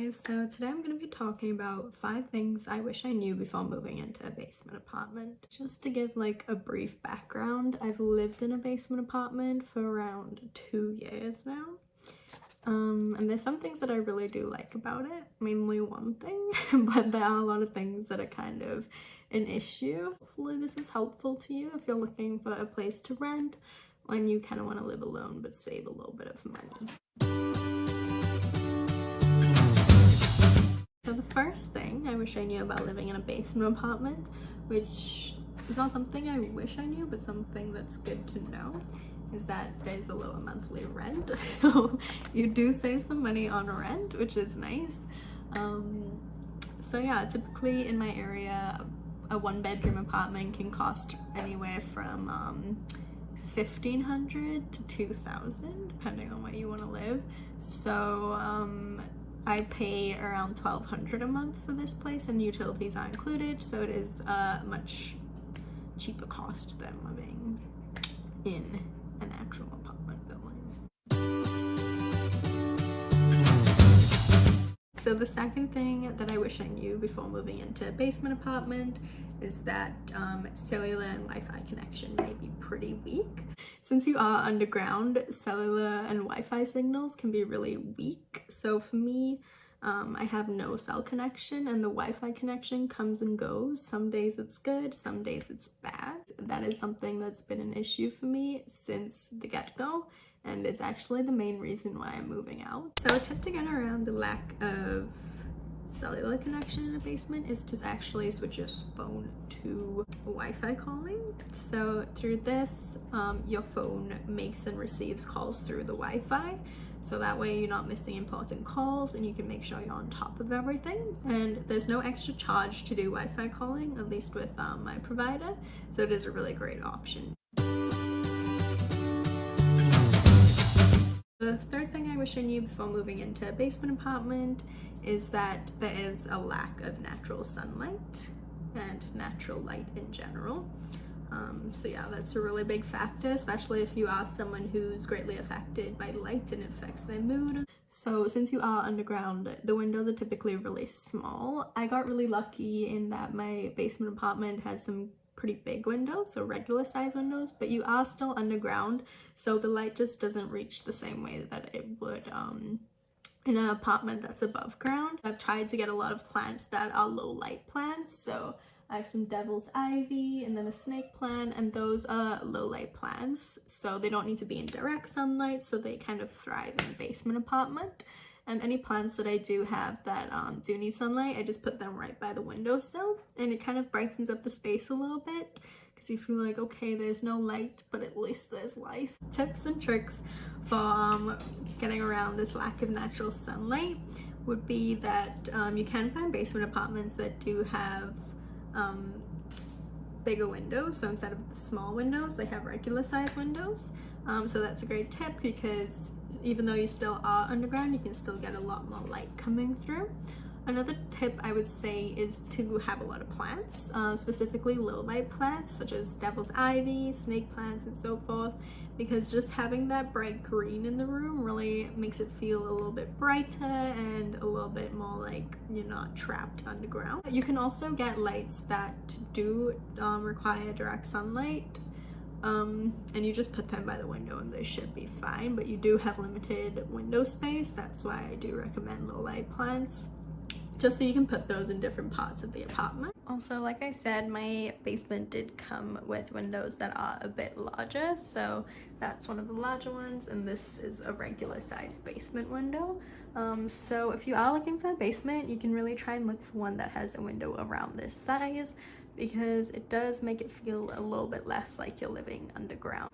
guys, so today I'm going to be talking about 5 things I wish I knew before moving into a basement apartment. Just to give like a brief background, I've lived in a basement apartment for around 2 years now. And there's some things that I really do like about it, mainly one thing, but there are a lot of things that are kind of an issue. Hopefully this is helpful to you if you're looking for a place to rent when you kind of want to live alone but save a little bit of money. So the first thing I wish I knew about living in a basement apartment, which is not something I wish I knew, but something that's good to know, is that there's a lower monthly rent. So you do save some money on rent, which is nice. So yeah, typically in my area, a 1-bedroom apartment can cost anywhere from $1,500 to $2,000, depending on where you want to live. So I pay around $1,200 a month for this place, and utilities are included, so it is a much cheaper cost than living in an actual apartment building. So the second thing that I wish I knew before moving into a basement apartment is that cellular and Wi-Fi connection may be pretty weak. Since you are underground, cellular and Wi-Fi signals can be really weak. So for me, I have no cell connection, and the Wi-Fi connection comes and goes. Some days it's good, some days it's bad. That is something that's been an issue for me since the get-go, and it's actually the main reason why I'm moving out. So a tip to get around the lack of cellular connection in a basement is to actually switch your phone to Wi-Fi calling. So through this, your phone makes and receives calls through the Wi-Fi. So that way you're not missing important calls and you can make sure you're on top of everything. And there's no extra charge to do Wi-Fi calling, at least with my provider. So it is a really great option. The third thing I wish I knew before moving into a basement apartment is that there is a lack of natural sunlight and natural light in general. So yeah, that's a really big factor, especially if you are someone who's greatly affected by light and it affects their mood. So since you are underground, the windows are typically really small. I got really lucky in that my basement apartment has some pretty big windows, so regular size windows, but you are still underground, so the light just doesn't reach the same way that it would in an apartment that's above ground. I've tried to get a lot of plants that are low light plants, so I have some devil's ivy and then a snake plant, and those are low light plants, so they don't need to be in direct sunlight, so they kind of thrive in a basement apartment. And any plants that I do have that do need sunlight, I just put them right by the windowsill, and it kind of brightens up the space a little bit because you feel like, okay, there's no light, but at least there's life. Tips and tricks for getting around this lack of natural sunlight would be that you can find basement apartments that do have bigger windows. So instead of the small windows, they have regular size windows. So that's a great tip because even though you still are underground, you can still get a lot more light coming through. Another tip I would say is to have a lot of plants, specifically low light plants such as devil's ivy, snake plants, and so forth, because just having that bright green in the room really makes it feel a little bit brighter and a little bit more like you're not trapped underground. You can also get lights that do require direct sunlight, and you just put them by the window and they should be fine, but you do have limited window space. That's why I do recommend low light plants, just so you can put those in different parts of the apartment. Also, like I said, my basement did come with windows that are a bit larger, so that's one of the larger ones, and this is a regular size basement window. So if you are looking for a basement, you can really try and look for one that has a window around this size, because it does make it feel a little bit less like you're living underground.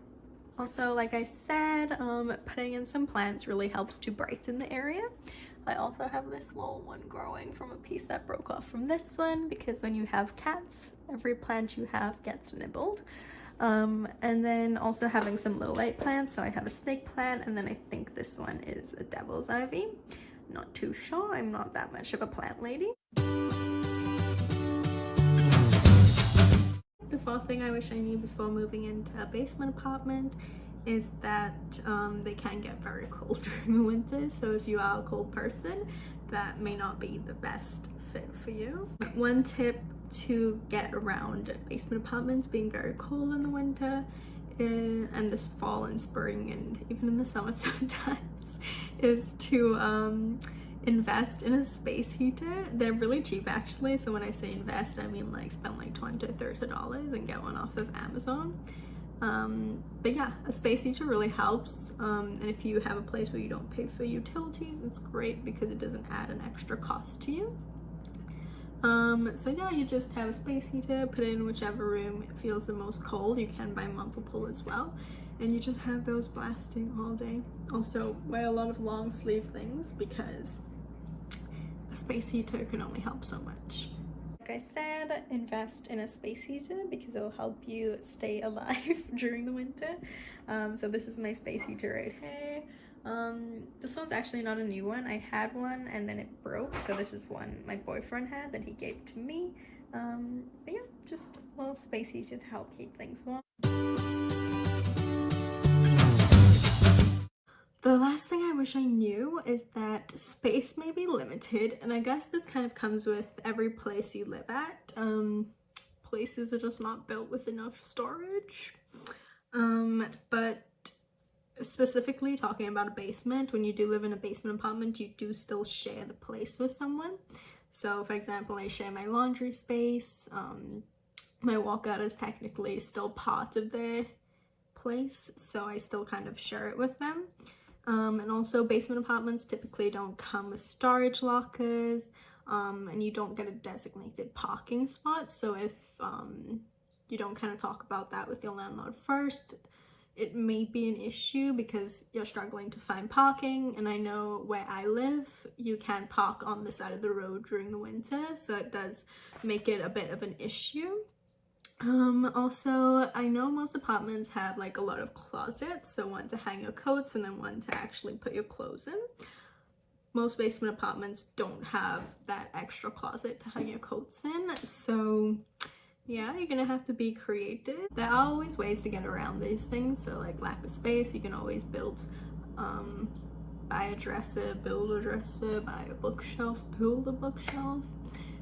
Also, like I said, putting in some plants really helps to brighten the area. I also have this little one growing from a piece that broke off from this one, because when you have cats, every plant you have gets nibbled. And then also having some low light plants. So I have a snake plant, and then I think this one is a devil's ivy. Not too sure, I'm not that much of a plant lady. The fourth thing I wish I knew before moving into a basement apartment is that they can get very cold during the winter. So if you are a cold person, that may not be the best fit for you. One tip to get around basement apartments being very cold in the winter and this fall and spring and even in the summer sometimes is to invest in a space heater. They're really cheap actually, so when I say invest I mean like spend like $20 to $30 and get one off of Amazon. But yeah, a space heater really helps, and if you have a place where you don't pay for utilities, it's great because it doesn't add an extra cost to you. So yeah, you just have a space heater, put it in whichever room it feels the most cold. You can buy multiple as well, and you just have those blasting all day. Also, wear a lot of long sleeve things because a space heater can only help so much. Like I said, invest in a space heater because it'll help you stay alive during the winter. So this is my space heater right here. This one's actually not a new one. I had one and then it broke, so this is one my boyfriend had that he gave to me. But yeah, just a little space heater to help keep things warm. The last thing I wish I knew is that space may be limited, and I guess this kind of comes with every place you live at. Places are just not built with enough storage. But specifically talking about a basement, when you do live in a basement apartment, you do still share the place with someone. So for example, I share my laundry space. My walkout is technically still part of their place, so I still kind of share it with them. And also basement apartments typically don't come with storage lockers, and you don't get a designated parking spot. So if you don't kind of talk about that with your landlord first, it may be an issue because you're struggling to find parking. And I know where I live, you can't park on the side of the road during the winter, so it does make it a bit of an issue. Also, I know most apartments have like a lot of closets, so one to hang your coats and then one to actually put your clothes in. Most basement apartments don't have that extra closet to hang your coats in, so yeah, you're gonna have to be creative. There are always ways to get around these things, so like lack of space, you can always build, buy a dresser, build a dresser, buy a bookshelf, build a bookshelf.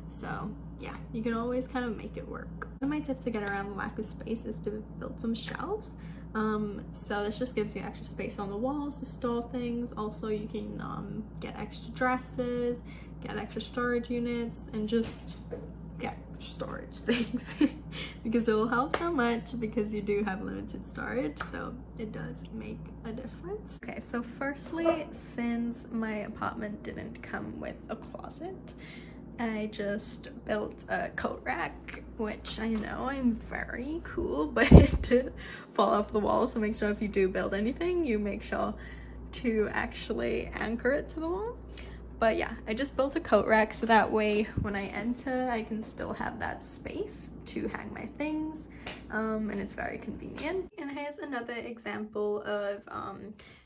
So yeah, you can always kind of make it work. One of my tips to get around the lack of space is to build some shelves. So this just gives you extra space on the walls to store things. Also, you can get extra dressers, get extra storage units, and just get storage things because it will help so much because you do have limited storage, so it does make a difference. Okay, so firstly, since my apartment didn't come with a closet, I just built a coat rack, which I know I'm very cool, but it did fall off the wall, so make sure if you do build anything, you make sure to actually anchor it to the wall. But yeah, I just built a coat rack so that way when I enter, I can still have that space to hang my things, and it's very convenient. And here's another example of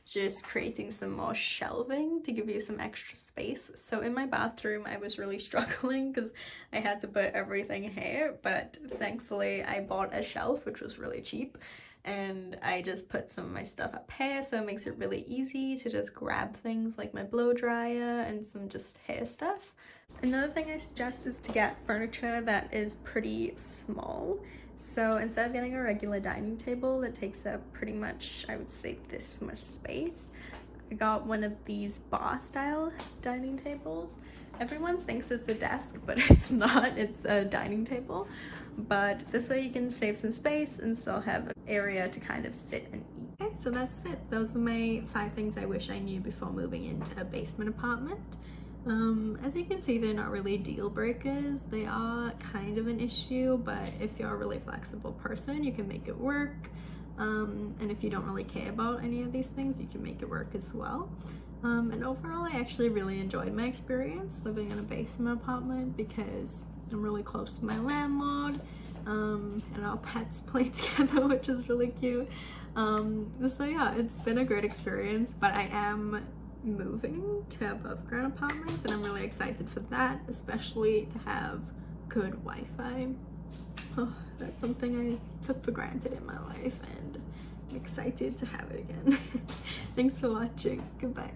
just creating some more shelving to give you some extra space. So in my bathroom, I was really struggling because I had to put everything here, but thankfully I bought a shelf, which was really cheap. And I just put some of my stuff up here, so it makes it really easy to just grab things like my blow dryer and some just hair stuff. Another thing I suggest is to get furniture that is pretty small. So instead of getting a regular dining table that takes up pretty much, I would say, this much space, I got one of these bar style dining tables. Everyone thinks it's a desk, but it's not, it's a dining table. But this way you can save some space and still have an area to kind of sit and eat. Okay, so that's it. Those are my 5 things I wish I knew before moving into a basement apartment. As you can see, they're not really deal breakers. They are kind of an issue, but if you're a really flexible person, you can make it work. And if you don't really care about any of these things, you can make it work as well. And overall, I actually really enjoyed my experience living in a basement apartment because I'm really close to my landlord, and our pets play together, which is really cute. So yeah, it's been a great experience, but I am moving to above ground apartments and I'm really excited for that, especially to have good Wi-Fi. Oh, that's something I took for granted in my life and I'm excited to have it again. Thanks for watching. Goodbye.